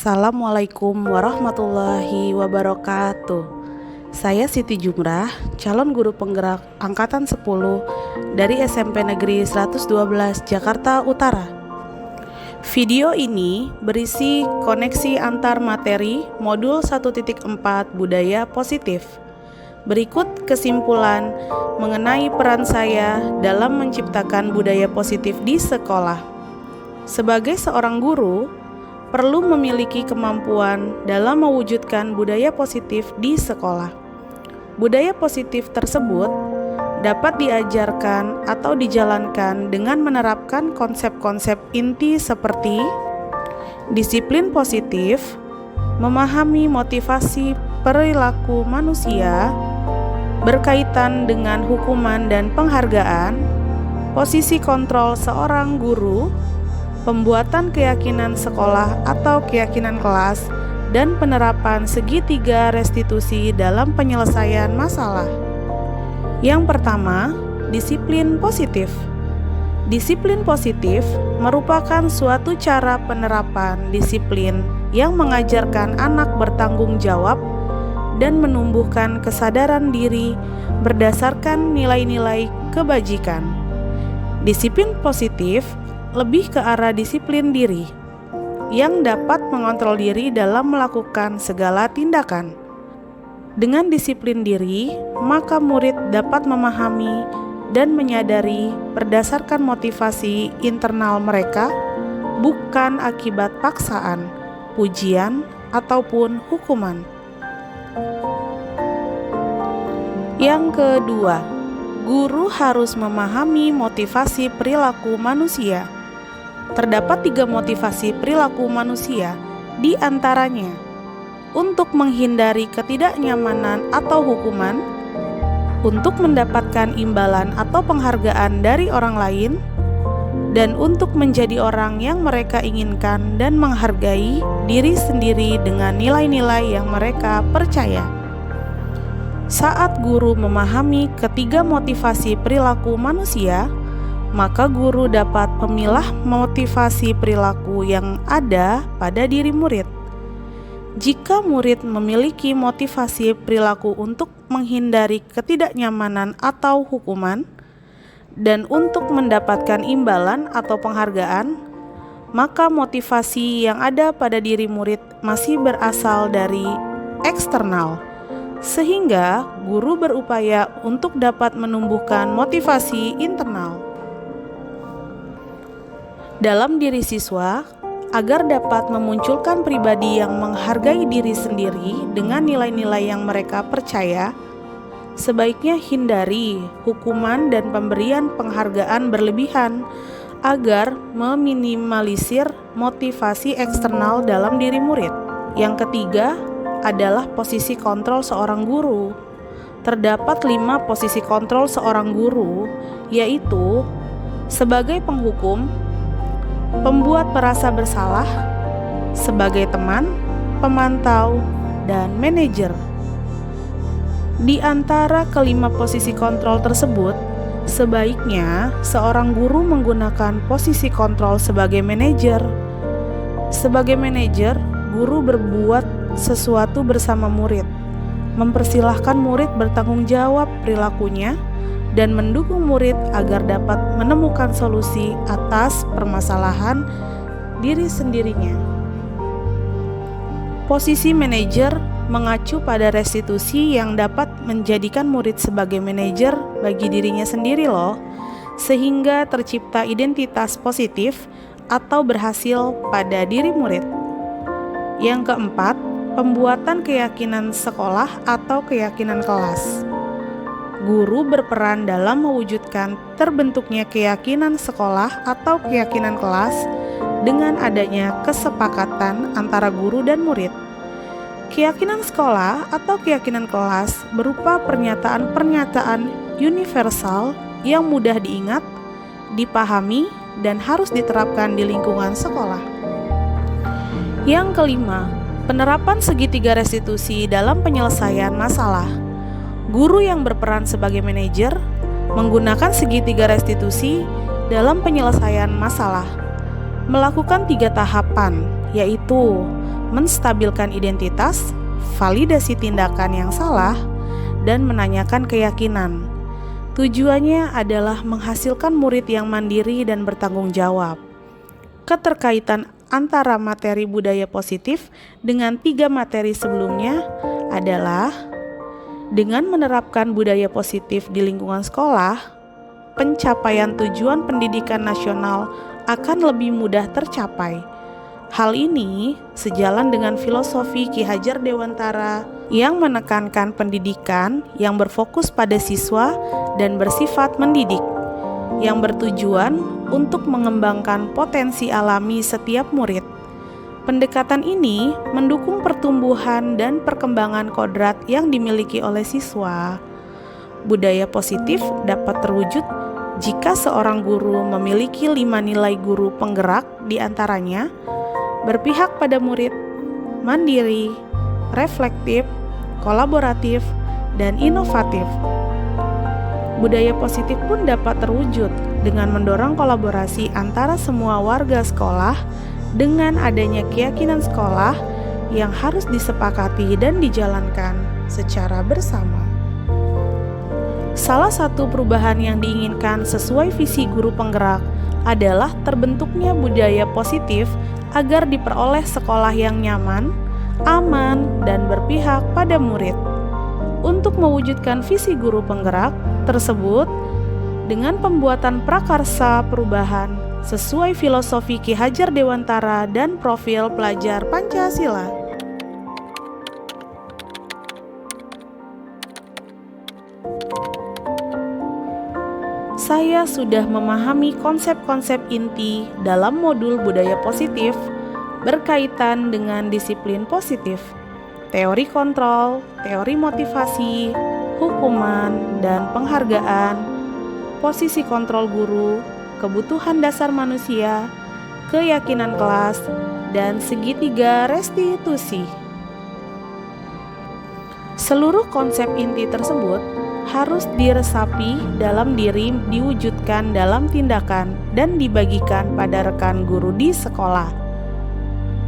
Assalamualaikum warahmatullahi wabarakatuh. Saya Siti Jumrah, calon guru penggerak angkatan 10 dari SMP Negeri 112 Jakarta Utara. Video ini berisi koneksi antar materi modul 1.4 Budaya Positif. Berikut kesimpulan mengenai peran saya dalam menciptakan budaya positif di sekolah. Sebagai seorang guru, perlu memiliki kemampuan dalam mewujudkan budaya positif di sekolah. Budaya positif tersebut dapat diajarkan atau dijalankan dengan menerapkan konsep-konsep inti seperti disiplin positif, memahami motivasi perilaku manusia, berkaitan dengan hukuman dan penghargaan, posisi kontrol seorang guru, pembuatan keyakinan sekolah atau keyakinan kelas, dan penerapan segitiga restitusi dalam penyelesaian masalah. Yang pertama, disiplin positif. Disiplin positif merupakan suatu cara penerapan disiplin yang mengajarkan anak bertanggung jawab dan menumbuhkan kesadaran diri berdasarkan nilai-nilai kebajikan. Disiplin positif lebih ke arah disiplin diri yang dapat mengontrol diri dalam melakukan segala tindakan. Dengan disiplin diri, maka murid dapat memahami dan menyadari berdasarkan motivasi internal mereka, bukan akibat paksaan, pujian, ataupun hukuman. Yang kedua, guru harus memahami motivasi perilaku manusia. Terdapat 3 motivasi perilaku manusia, di antaranya untuk menghindari ketidaknyamanan atau hukuman, untuk mendapatkan imbalan atau penghargaan dari orang lain, dan untuk menjadi orang yang mereka inginkan dan menghargai diri sendiri dengan nilai-nilai yang mereka percaya. Saat guru memahami ketiga motivasi perilaku manusia, maka guru dapat memilah motivasi perilaku yang ada pada diri murid. Jika murid memiliki motivasi perilaku untuk menghindari ketidaknyamanan atau hukuman, dan untuk mendapatkan imbalan atau penghargaan, maka motivasi yang ada pada diri murid masih berasal dari eksternal, sehingga guru berupaya untuk dapat menumbuhkan motivasi internal dalam diri siswa agar dapat memunculkan pribadi yang menghargai diri sendiri dengan nilai-nilai yang mereka percaya. Sebaiknya hindari hukuman dan pemberian penghargaan berlebihan agar meminimalisir motivasi eksternal dalam diri murid. Yang ketiga adalah posisi kontrol seorang guru. Terdapat 5 posisi kontrol seorang guru, yaitu sebagai penghukum, pembuat merasa bersalah, sebagai teman, pemantau, dan manajer. Di antara kelima posisi kontrol tersebut, sebaiknya seorang guru menggunakan posisi kontrol sebagai manajer. Sebagai manajer, guru berbuat sesuatu bersama murid, mempersilahkan murid bertanggung jawab perilakunya, dan mendukung murid agar dapat menemukan solusi atas permasalahan diri sendirinya. Posisi manajer mengacu pada restitusi yang dapat menjadikan murid sebagai manajer bagi dirinya sendiri loh, sehingga tercipta identitas positif atau berhasil pada diri murid. Yang keempat, pembuatan keyakinan sekolah atau keyakinan kelas. Guru berperan dalam mewujudkan terbentuknya keyakinan sekolah atau keyakinan kelas dengan adanya kesepakatan antara guru dan murid. Keyakinan sekolah atau keyakinan kelas berupa pernyataan-pernyataan universal yang mudah diingat, dipahami, dan harus diterapkan di lingkungan sekolah. Yang kelima, penerapan segitiga restitusi dalam penyelesaian masalah. Guru yang berperan sebagai manajer menggunakan segitiga restitusi dalam penyelesaian masalah, melakukan 3 tahapan, yaitu menstabilkan identitas, validasi tindakan yang salah, dan menanyakan keyakinan. Tujuannya adalah menghasilkan murid yang mandiri dan bertanggung jawab. Keterkaitan antara materi budaya positif dengan 3 materi sebelumnya adalah dengan menerapkan budaya positif di lingkungan sekolah, pencapaian tujuan pendidikan nasional akan lebih mudah tercapai. Hal ini sejalan dengan filosofi Ki Hajar Dewantara yang menekankan pendidikan yang berfokus pada siswa dan bersifat mendidik, yang bertujuan untuk mengembangkan potensi alami setiap murid. Pendekatan ini mendukung pertumbuhan dan perkembangan kodrat yang dimiliki oleh siswa. Budaya positif dapat terwujud jika seorang guru memiliki 5 nilai guru penggerak, diantaranya berpihak pada murid, mandiri, reflektif, kolaboratif, dan inovatif. Budaya positif pun dapat terwujud dengan mendorong kolaborasi antara semua warga sekolah dengan adanya keyakinan sekolah yang harus disepakati dan dijalankan secara bersama. Salah satu perubahan yang diinginkan sesuai visi guru penggerak adalah terbentuknya budaya positif agar diperoleh sekolah yang nyaman, aman, dan berpihak pada murid. Untuk mewujudkan visi guru penggerak tersebut, dengan pembuatan prakarsa perubahan sesuai filosofi Ki Hajar Dewantara dan profil pelajar Pancasila. Saya sudah memahami konsep-konsep inti dalam modul budaya positif berkaitan dengan disiplin positif, teori kontrol, teori motivasi, hukuman, dan penghargaan, posisi kontrol guru, kebutuhan dasar manusia, keyakinan kelas, dan segitiga restitusi. Seluruh konsep inti tersebut harus diresapi dalam diri, diwujudkan dalam tindakan, dan dibagikan pada rekan guru di sekolah.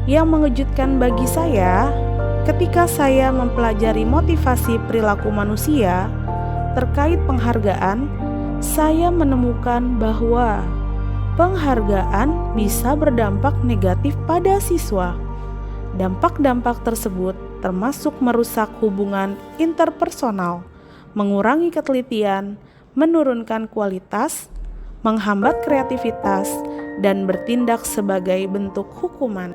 Yang mengejutkan bagi saya, ketika saya mempelajari motivasi perilaku manusia terkait penghargaan, saya menemukan bahwa penghargaan bisa berdampak negatif pada siswa. Dampak-dampak tersebut termasuk merusak hubungan interpersonal, mengurangi ketelitian, menurunkan kualitas, menghambat kreativitas, dan bertindak sebagai bentuk hukuman.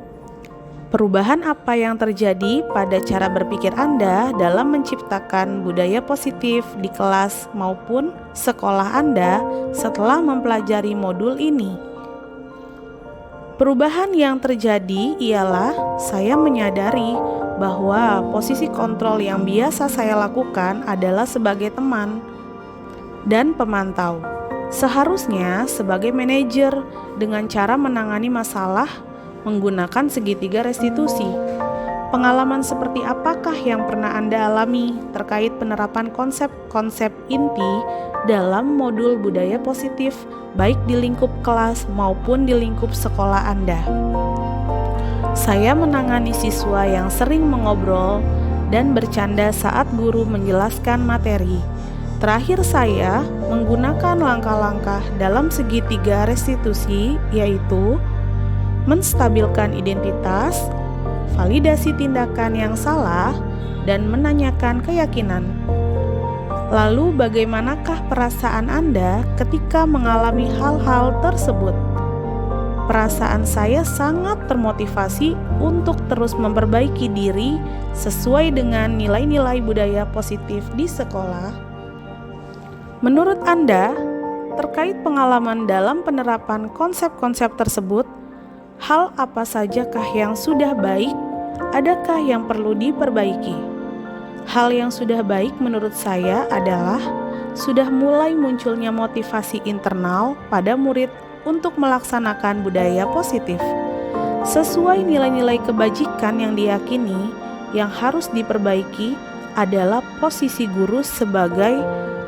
Perubahan apa yang terjadi pada cara berpikir Anda dalam menciptakan budaya positif di kelas maupun sekolah Anda setelah mempelajari modul ini? Perubahan yang terjadi ialah saya menyadari bahwa posisi kontrol yang biasa saya lakukan adalah sebagai teman dan pemantau. Seharusnya sebagai manajer dengan cara menangani masalah menggunakan segitiga restitusi. Pengalaman seperti apakah yang pernah Anda alami terkait penerapan konsep-konsep inti dalam modul budaya positif baik di lingkup kelas maupun di lingkup sekolah Anda? Saya menangani siswa yang sering mengobrol dan bercanda saat guru menjelaskan materi. Terakhir saya menggunakan langkah-langkah dalam segitiga restitusi, yaitu menstabilkan identitas, validasi tindakan yang salah, dan menanyakan keyakinan. Lalu bagaimanakah perasaan Anda ketika mengalami hal-hal tersebut? Perasaan saya sangat termotivasi untuk terus memperbaiki diri sesuai dengan nilai-nilai budaya positif di sekolah. Menurut Anda, terkait pengalaman dalam penerapan konsep-konsep tersebut, hal apa sajakah yang sudah baik? Adakah yang perlu diperbaiki? Hal yang sudah baik menurut saya adalah sudah mulai munculnya motivasi internal pada murid untuk melaksanakan budaya positif. Sesuai nilai-nilai kebajikan yang diyakini, yang harus diperbaiki adalah posisi guru sebagai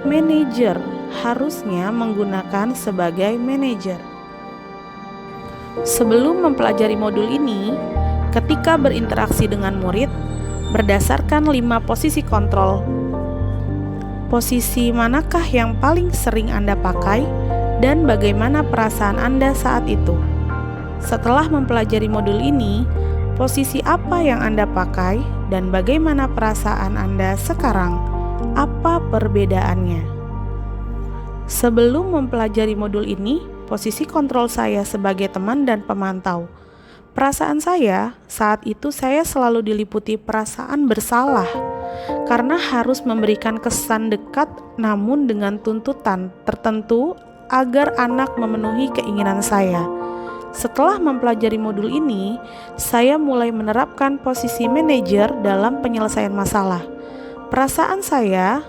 manajer, harusnya menggunakan sebagai manajer. Sebelum mempelajari modul ini, ketika berinteraksi dengan murid berdasarkan 5 posisi kontrol. Posisi manakah yang paling sering Anda pakai dan bagaimana perasaan Anda saat itu? Setelah mempelajari modul ini, posisi apa yang Anda pakai dan bagaimana perasaan Anda sekarang? Apa perbedaannya? Sebelum mempelajari modul ini, posisi kontrol saya sebagai teman dan pemantau. Perasaan saya saat itu saya selalu diliputi perasaan bersalah karena harus memberikan kesan dekat namun dengan tuntutan tertentu agar anak memenuhi keinginan saya. Setelah mempelajari modul ini, saya mulai menerapkan posisi manajer dalam penyelesaian masalah. Perasaan saya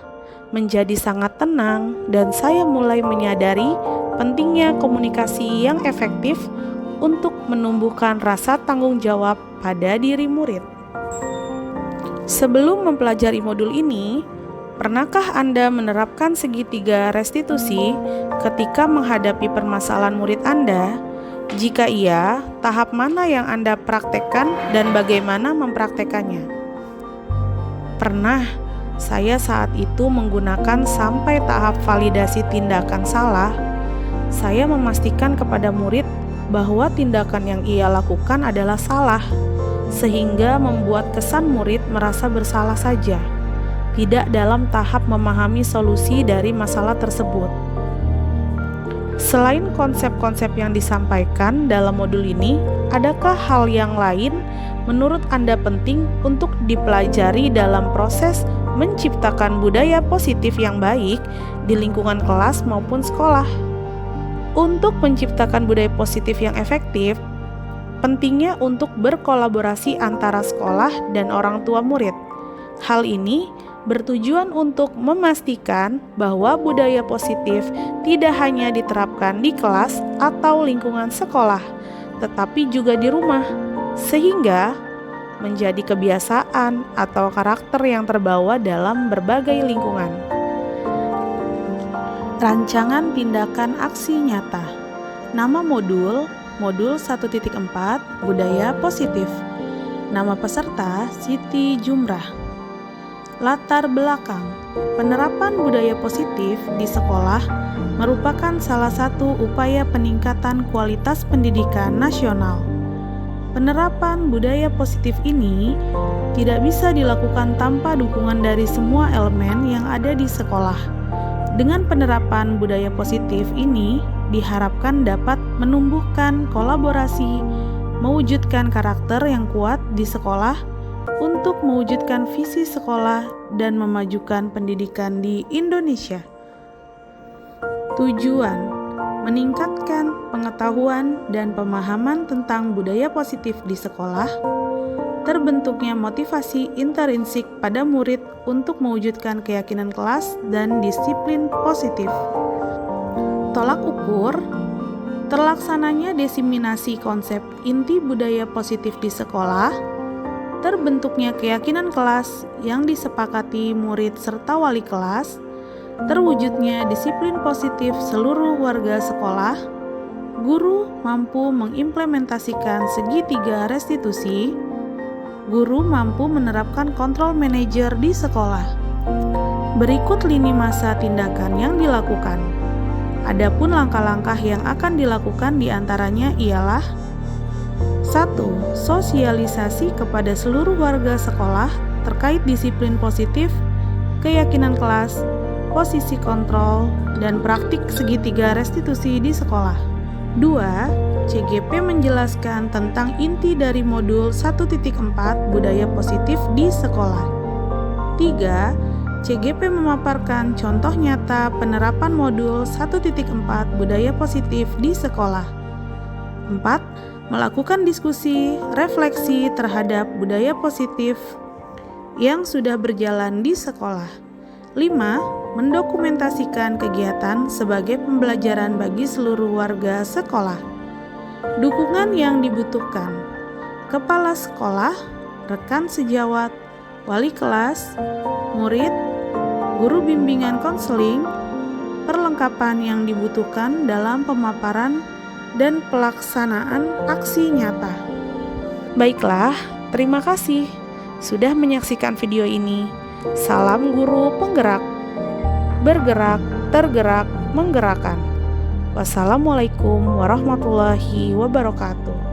menjadi sangat tenang dan saya mulai menyadari pentingnya komunikasi yang efektif untuk menumbuhkan rasa tanggung jawab pada diri murid. Sebelum mempelajari modul ini, pernahkah Anda menerapkan segitiga restitusi ketika menghadapi permasalahan murid Anda? Jika iya, tahap mana yang Anda praktekkan dan bagaimana mempraktekannya? Pernah, saya saat itu menggunakan sampai tahap validasi tindakan salah. Saya memastikan kepada murid bahwa tindakan yang ia lakukan adalah salah, sehingga membuat kesan murid merasa bersalah saja, tidak dalam tahap memahami solusi dari masalah tersebut. Selain konsep-konsep yang disampaikan dalam modul ini, adakah hal yang lain menurut Anda penting untuk dipelajari dalam proses menciptakan budaya positif yang baik di lingkungan kelas maupun sekolah? Untuk menciptakan budaya positif yang efektif, pentingnya untuk berkolaborasi antara sekolah dan orang tua murid. Hal ini bertujuan untuk memastikan bahwa budaya positif tidak hanya diterapkan di kelas atau lingkungan sekolah, tetapi juga di rumah, sehingga menjadi kebiasaan atau karakter yang terbawa dalam berbagai lingkungan. Rancangan tindakan aksi nyata. Nama modul 1.4 Budaya Positif. Nama peserta Siti Jumrah. Latar belakang. Penerapan budaya positif di sekolah merupakan salah satu upaya peningkatan kualitas pendidikan nasional. Penerapan budaya positif ini tidak bisa dilakukan tanpa dukungan dari semua elemen yang ada di sekolah. Dengan penerapan budaya positif ini diharapkan dapat menumbuhkan kolaborasi, mewujudkan karakter yang kuat di sekolah untuk mewujudkan visi sekolah dan memajukan pendidikan di Indonesia. Tujuan: meningkatkan pengetahuan dan pemahaman tentang budaya positif di sekolah, terbentuknya motivasi intrinsik pada murid untuk mewujudkan keyakinan kelas dan disiplin positif. Tolak ukur: terlaksananya diseminasi konsep inti budaya positif di sekolah, terbentuknya keyakinan kelas yang disepakati murid serta wali kelas, terwujudnya disiplin positif seluruh warga sekolah, guru mampu mengimplementasikan segitiga restitusi, guru mampu menerapkan kontrol manajer di sekolah. Berikut lini masa tindakan yang dilakukan. Adapun langkah-langkah yang akan dilakukan diantaranya ialah 1. Sosialisasi kepada seluruh warga sekolah terkait disiplin positif, keyakinan kelas, posisi kontrol, dan praktik segitiga restitusi di sekolah. 2. CGP menjelaskan tentang inti dari modul 1.4 Budaya Positif di sekolah. 3. CGP memaparkan contoh nyata penerapan modul 1.4 Budaya Positif di sekolah. 4. Melakukan diskusi, refleksi terhadap budaya positif yang sudah berjalan di sekolah. 5. Mendokumentasikan kegiatan sebagai pembelajaran bagi seluruh warga sekolah. Dukungan yang dibutuhkan: kepala sekolah, rekan sejawat, wali kelas, murid, guru bimbingan konseling, perlengkapan yang dibutuhkan dalam pemaparan dan pelaksanaan aksi nyata. Baiklah, terima kasih sudah menyaksikan video ini. Salam guru penggerak, bergerak, tergerak, menggerakkan. Wassalamualaikum warahmatullahi wabarakatuh.